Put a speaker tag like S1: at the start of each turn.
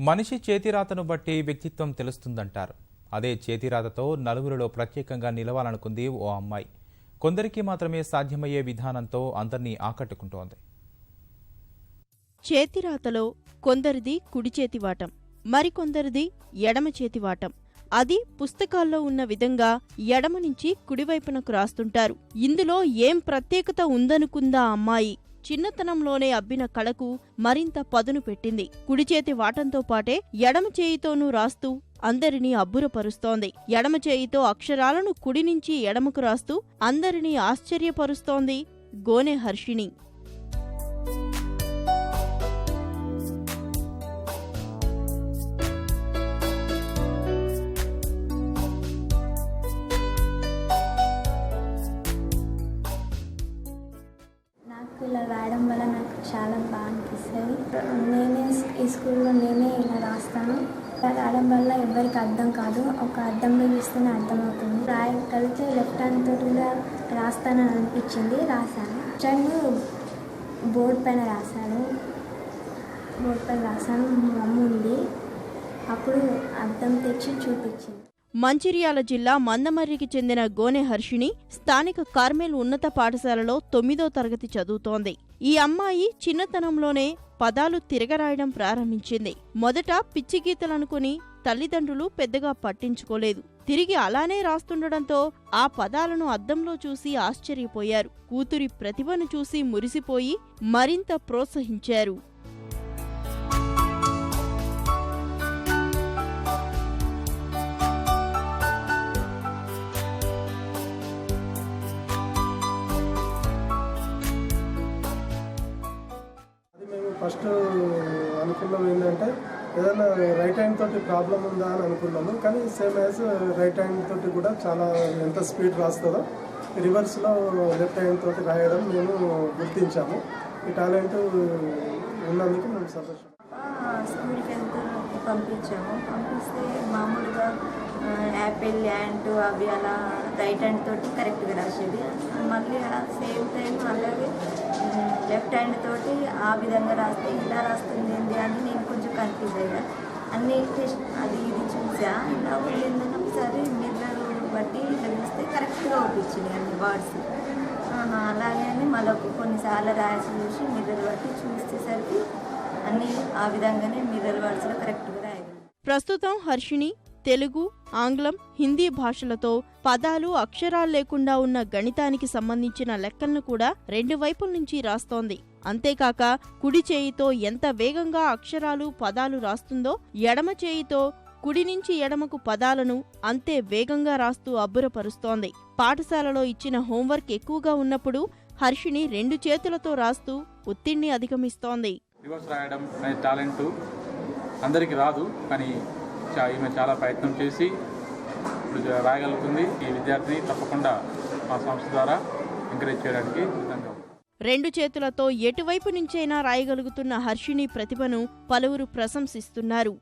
S1: మనిషి చేతిరాతను బట్టి వ్యక్తిత్వం తెలుస్తుందంటారు. అదే చేతిరాతతో నలుగురిలో ప్రత్యేకంగా నిలవాలనుకుంది ఓ అమ్మాయి. కొందరికి మాత్రమే సాధ్యమయ్యే విధానంతో అందర్నీ ఆకట్టుకుంటోంది.
S2: చేతిరాతలో కొందరిది కుడి చేతివాటం, మరికొందరిది ఎడమ చేతివాటం. అది పుస్తకాల్లో ఉన్న విధంగా ఎడమ నుంచి కుడివైపునకు రాస్తుంటారు. ఇందులో ఏం ప్రత్యేకత ఉందనుకుందా అమ్మాయి. చిన్నతనంలోనే అబ్బిన కళకు మరింత పదును పెట్టింది. కుడిచేతి వాటంతో పాటే ఎడమ చేయితోనూ రాస్తూ అందరినీ అబ్బురపరుస్తోంది. ఎడమ చేయితో అక్షరాలను కుడి నుంచి ఎడమకు రాస్తూ అందరినీ ఆశ్చర్యపరుస్తోంది గోనె హర్షిణి.
S3: ఇలా రాయడం వల్ల నాకు చాలా బాగా అనిపిస్తుంది. నేనే ఈ స్కూల్లో ఇలా రాస్తాను. ఇలా రాయడం వల్ల ఎవరికి అర్థం కాదు, ఒక అర్థంలో చూస్తేనే అర్థమవుతుంది. రాయగలిగితే లెఫ్ట్ హ్యాండ్ తోటి కూడా రాస్తానని అనిపించింది, రాశాను. బోర్డు పైన రాశాను. మా అమ్మ ఉంది, అప్పుడు అర్థం తెచ్చి చూపించింది.
S2: మంచిర్యాల జిల్లా మందమర్రికి చెందిన గోనె హర్షిణి స్థానిక కార్మెల్ ఉన్నత పాఠశాలలో 9వ తరగతి చదువుతోంది. ఈ అమ్మాయి చిన్నతనంలోనే పదాలు తిరగరాయడం ప్రారంభించింది. మొదట పిచ్చి గీతలనుకుని తల్లిదండ్రులు పెద్దగా పట్టించుకోలేదు. తిరిగి అలానే రాస్తుండటంతో ఆ పదాలను అద్దంలో చూసి ఆశ్చర్యపోయారు. కూతురి ప్రతిభను చూసి మురిసిపోయి మరింత ప్రోత్సహించారు.
S4: ఫస్ట్ అనుకున్నాం ఏంటంటే ఏదైనా రైట్ హ్యాండ్ తోటి ప్రాబ్లం ఉందా అని అనుకున్నాము. కానీ సేమ్ యాజ్ రైట్ హ్యాండ్ తోటి కూడా చాలా ఎంత స్పీడ్ రాస్తుందో రివర్స్లో లెఫ్ట్ హ్యాండ్ తోటి రాయడం మేము గుర్తించాము. ఈ టాలెంట్ ఉన్నందుకు మేము సంతోషం.
S3: స్కూల్కి వెళ్తూ పంపిస్తే మామూలుగా యాపిల్ యాండ్ అవి అలా రైట్ హ్యాండ్ తోటి కరెక్ట్గా రాసేది. మళ్ళీ సేమ్ టైం అలాగే లెఫ్ట్ హ్యాండ్ తోటి ఆ విధంగా రాస్తే ఇలా రాస్తుంది ఏంటి అని నేను కొంచెం కన్ఫ్యూజ్ అయ్యా. అన్ని టెస్ట్ అది ఇది చూసా. ఇలా ఏంటంటే ఒకసారి మిర్రర్ బట్టి ఇలా చూస్తే కరెక్ట్గా ఒప్పించింది అన్ని వర్డ్స్. అలాగే అని మళ్ళీ కొన్నిసార్లు రాసి చూసి మిర్రర్ బట్టి చూసేసరికి అన్నీ ఆ విధంగానే మిర్రర్ వర్డ్స్లో కరెక్ట్గా రాయగలను.
S2: ప్రస్తుతం హర్షిణి తెలుగు, ఆంగ్లం, హిందీ భాషలతో పదాలు, అక్షరాలు లేకుండా ఉన్న గణితానికి సంబంధించిన లెక్కలను కూడా 2 వైపుల నుంచి రాస్తోంది. అంతేకాక కుడి చేయితో ఎంత వేగంగా అక్షరాలు, పదాలు రాస్తుందో ఎడమ చేయితో కుడి నుంచి ఎడమకు పదాలను అంతే వేగంగా రాస్తూ అబ్బురపరుస్తోంది. పాఠశాలలో ఇచ్చిన హోంవర్క్ ఎక్కువగా ఉన్నప్పుడు హర్షిణి 2 చేతులతో రాస్తూ ఒత్తిడిని అధిగమిస్తోంది.
S5: రివర్స్ రాయడం అనే టాలెంట్ అందరికీ రాదు, కానీ ఈమె చాలా ప్రయత్నం చేసి ఇప్పుడు రాయగలుగుతుంది. ఈ విద్యార్థిని తప్పకుండా మా సంస్థ ద్వారా ఎంకరేజ్ చేయడానికి సిద్ధంగా ఉంది.
S2: 2 చేతులతో ఎటువైపు నుంచైనా రాయగలుగుతున్న హర్షిణి ప్రతిభను పలువురు ప్రశంసిస్తున్నారు.